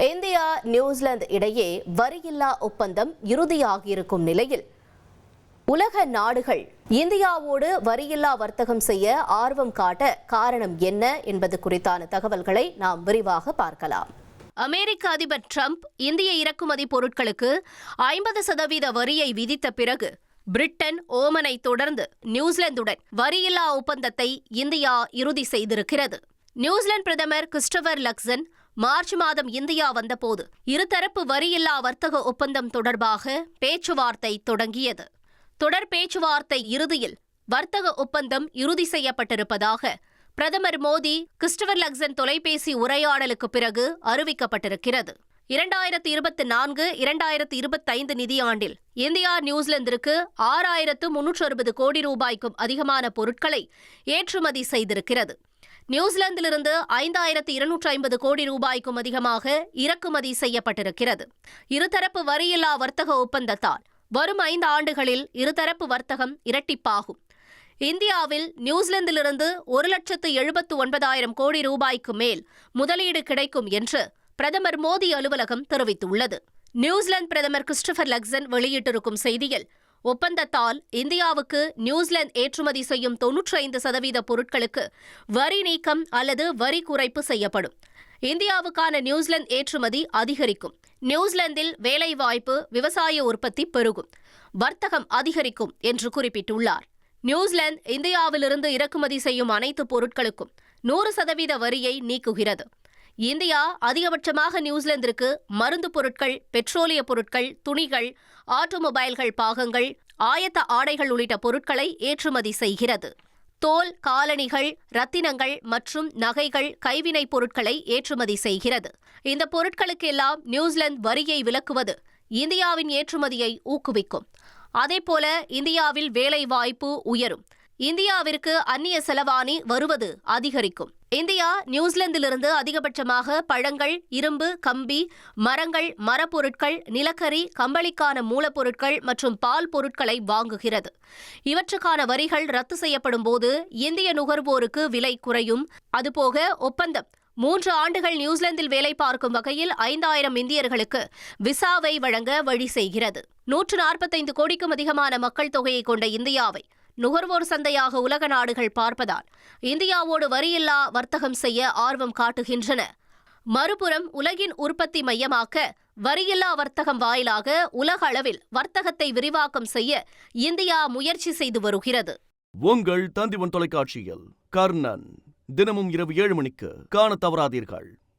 India New Zealand இடையே வரியில்லா ஒப்பந்தம் இறுதியாகியிருக்கும் நிலையில் உலக நாடுகள் இந்தியாவோடு வரியில்லா வர்த்தகம் செய்ய ஆர்வம் காட்ட காரணம் என்ன என்பது குறித்தான தகவல்களை நாம் விரிவாக பார்க்கலாம். அமெரிக்க அதிபர் டிரம்ப் இந்திய இறக்குமதி பொருட்களுக்கு 50% வரியை விதித்த பிறகு பிரிட்டன், ஓமனை தொடர்ந்து நியூசிலாந்துடன் வரியில்லா ஒப்பந்தத்தை இந்தியா இறுதி செய்திருக்கிறது. நியூசிலாந்து பிரதமர் கிறிஸ்டோபர் லக்சன் மார்ச் மாதம் இந்தியா வந்தபோது இருதரப்பு வரியில்லா வர்த்தக ஒப்பந்தம் தொடர்பாக பேச்சுவார்த்தை தொடங்கியது. தொடர் பேச்சுவார்த்தை இறுதியில் வர்த்தக ஒப்பந்தம் இறுதி செய்யப்பட்டிருப்பதாக பிரதமர் மோடி கிறிஸ்டோபர் லக்சன் தொலைபேசி உரையாடலுக்கு பிறகு அறிவிக்கப்பட்டிருக்கிறது. 2024-2025 நிதியாண்டில் இந்தியா நியூசிலாந்திற்கு 6,360 கோடி ரூபாய்க்கும் அதிகமான பொருட்களை ஏற்றுமதி செய்திருக்கிறது. நியூசிலாந்திலிருந்து 5,250 கோடி ரூபாய்க்கும் அதிகமாக இறக்குமதி செய்யப்பட்டிருக்கிறது. இருதரப்பு வரியில்லா வர்த்தக ஒப்பந்தத்தால் வரும் 5 ஆண்டுகளில் இருதரப்பு வர்த்தகம் இரட்டிப்பாகும். இந்தியாவில் நியூசிலாந்திலிருந்து 1,79,000 கோடி ரூபாய்க்கு மேல் முதலீடு கிடைக்கும் என்று பிரதமர் மோடி அலுவலகம் தெரிவித்துள்ளது. நியூசிலாந்து பிரதமர் கிறிஸ்டோபர் லக்சன் வெளியிட்டிருக்கும் செய்தியில், ஒப்பந்தத்தால் இந்தியாவுக்கு நியூசிலாந்து ஏற்றுமதி செய்யும் 95% பொருட்களுக்கு வரி நீக்கம் அல்லது வரி குறைப்பு செய்யப்படும். இந்தியாவுக்கான நியூசிலாந்து ஏற்றுமதி அதிகரிக்கும். நியூசிலாந்தில் வேலைவாய்ப்பு, விவசாய உற்பத்தி பெருகும், வர்த்தகம் அதிகரிக்கும் என்று குறிப்பிட்டுள்ளார். நியூசிலாந்து இந்தியாவிலிருந்து இறக்குமதி செய்யும் அனைத்து பொருட்களுக்கும் 100% வரியை நீக்குகிறது. இந்தியா அதிகபட்சமாக நியூசிலாந்திற்கு மருந்து பொருட்கள், பெட்ரோலிய பொருட்கள், துணிகள், ஆட்டோமொபைல்கள் பாகங்கள், ஆயத்த ஆடைகள் உள்ளிட்ட பொருட்களை ஏற்றுமதி செய்கிறது. தோல், காலணிகள், ரத்தினங்கள் மற்றும் நகைகள், கைவினைப் பொருட்களை ஏற்றுமதி செய்கிறது. இந்த பொருட்களுக்கெல்லாம் நியூசிலாந்து வரியை விலக்குவது இந்தியாவின் ஏற்றுமதியை ஊக்குவிக்கும். அதேபோல இந்தியாவில் வேலை வாய்ப்பு உயரும். இந்தியாவிற்கு அந்நிய செலவாணி வருவது அதிகரிக்கும். இந்தியா நியூசிலாந்திலிருந்து அதிகபட்சமாக பழங்கள், இரும்பு, கம்பி, மரங்கள், மரப்பொருட்கள், நிலக்கரி, கம்பளிக்கான மூலப்பொருட்கள் மற்றும் பால் பொருட்களை வாங்குகிறது. இவற்றுக்கான வரிகள் ரத்து செய்யப்படும் போது இந்திய நுகர்வோருக்கு விலை குறையும். அதுபோக ஒப்பந்தம் 3 ஆண்டுகள் நியூசிலாந்தில் வேலை பார்க்கும் வகையில் 5,000 இந்தியர்களுக்கு விசாவை வழங்க வழி செய்கிறது. 145 கோடிக்கும் அதிகமான மக்கள் தொகையை கொண்ட இந்தியாவை நுகர்வோர் சந்தையாக உலக நாடுகள் பார்ப்பதால் இந்தியாவோடு வரியில்லா வர்த்தகம் செய்ய ஆர்வம் காட்டுகின்றன. மறுபுறம் உலகின் உற்பத்தி மையமாக்க வரியில்லா வர்த்தகம் வாயிலாக உலக அளவில் வர்த்தகத்தை விரிவாக்கம் செய்ய இந்தியா முயற்சி செய்து வருகிறது. உங்கள் தந்திவன் தொலைக்காட்சியில் கர்ணன் தினமும் இரவு 7 மணிக்கு காண தவறாதீர்கள்.